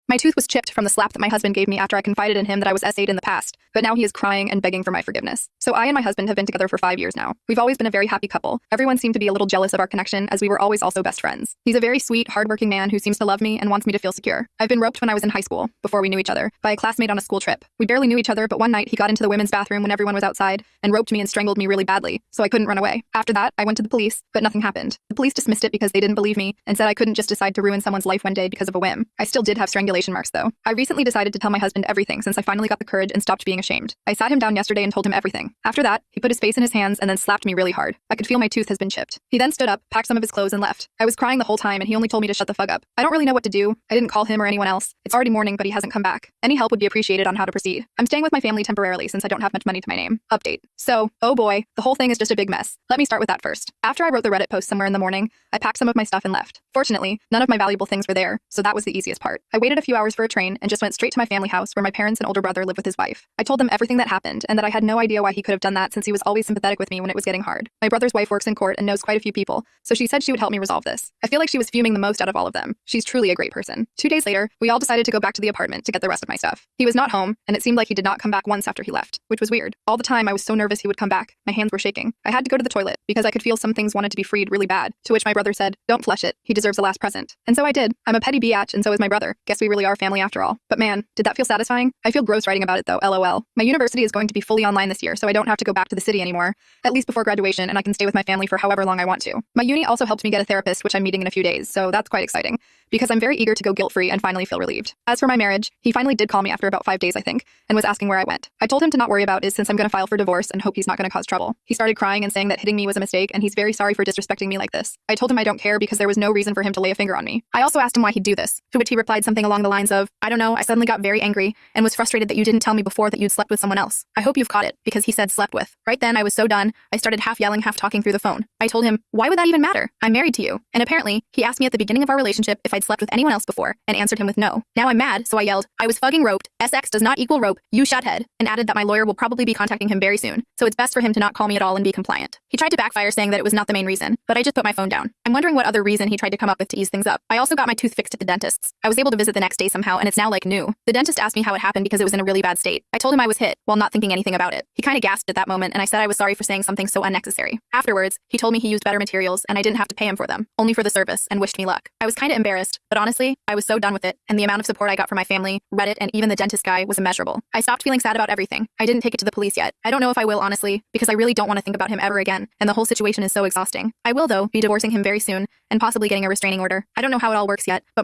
My tooth was chipped from the slap that my husband gave me after I confided in him that I was SA'd in the past, but now he is crying and begging for my forgiveness. So I and my husband have been together for 5 years now. We've always been a very happy couple. Everyone seemed to be a little jealous of our connection as we were always also best friends. He's a very sweet, hardworking man who seems to love me and wants me to feel secure. I've been roped when I was in high school, before we knew each other, by a classmate on a school trip. We barely knew each other, but one night he got into the women's bathroom when everyone was outside and roped me and strangled me really badly, so I couldn't run away. After that, I went to the police, but nothing happened. The police dismissed it because they didn't believe me and said I couldn't just decide to ruin someone's life one day because of a whim. I still did have strangulation marks though. I recently decided to tell my husband everything since I finally got the courage and stopped being ashamed. I sat him down yesterday and told him everything. After that, he put his face in his hands and then slapped me really hard. I could feel my tooth has been chipped. He then stood up, packed some of his clothes and left. I was crying the whole time and he only told me to shut the fuck up. I don't really know what to do. I didn't call him or anyone else. It's already morning, but he hasn't come back. Any help would be appreciated on how to proceed. I'm staying with my family temporarily since I don't have much money to my name. Update. So, oh boy, the whole thing is just a big mess. Let me start with that first. After I wrote the Reddit post somewhere in the morning, I packed some of my stuff and left. Fortunately, none of my valuable things were there, so that was the easiest part. I waited a few hours for a train and just went straight to my family house where my parents and older brother live with his wife. I told them everything that happened and that I had no idea why he could have done that since he was always sympathetic with me when it was getting hard. My brother's wife works in court and knows quite a few people, so she said she would help me resolve this. I feel like she was fuming the most out of all of them. She's truly a great person. 2 days later, we all decided to go back to the apartment to get the rest of my stuff. He was not home, and it seemed like he did not come back once after he left, which was weird. All the time I was so nervous he would come back. My hands were shaking. I had to go to the toilet because I could feel some things wanted to be freed really bad, to which my brother said, "Don't flush it. He deserves a last present." And so I did. I'm a petty biatch and so is my brother. Guess we really are family after all. But man, did that feel satisfying? I feel gross writing about it though, lol. My university is going to be fully online this year, so I don't have to go back to the city anymore, at least before graduation, and I can stay with my family for however long I want to. My uni also helped me get a therapist, which I'm meeting in a few days, so that's quite exciting, because I'm very eager to go guilt-free and finally feel relieved. As for my marriage, he finally did call me after about 5 days, I think, and was asking where I went. I told him to not worry about it since I'm gonna file for divorce and hope he's not gonna cause trouble. He started crying and saying that hitting me was a mistake and he's very sorry for disrespecting me like this. I told him I don't care because there was no reason for him to lay a finger on me. I also asked him why he'd do this, to which he replied something along the lines of, "I don't know, I suddenly got very angry and was frustrated that you didn't tell me before that you'd slept with someone else. I hope you've caught it," because he said slept with. Right then I was so done, I started half yelling, half talking through the phone. I told him, "Why would that even matter? I'm married to you." And apparently, he asked me at the beginning of our relationship if I'd slept with anyone else before, and answered him with no. Now I'm mad, so I yelled, "I was fucking roped. SX does not equal rope, you shuthead," and added that my lawyer will probably be contacting him very soon, so it's best for him to not call me at all and be compliant. He tried to backfire saying that it was not the main reason, but I just put my phone down. I'm wondering what other reason he tried to come up with to ease things up. I also got my tooth fixed at the dentist's. I was able to visit the next day somehow, and it's now like new. The dentist asked me how it happened because it was in a really bad state. I told him I was hit, while not thinking anything about it. He kinda gasped at that moment, and I said I was sorry for saying something so unnecessary. Afterwards, he told me he used better materials, and I didn't have to pay him for them, only for the service, and wished me luck. I was kinda embarrassed, but honestly, I was so done with it, and the amount of support I got from my family, Reddit, and even the dentist guy was immeasurable. I stopped feeling sad about everything. I didn't take it to the police yet. I don't know if I will, honestly, because I really don't want to think about him ever again, and the whole situation is so exhausting. I will, though, be divorcing him very soon, and possibly getting a restraining order. I don't know how it all works yet, but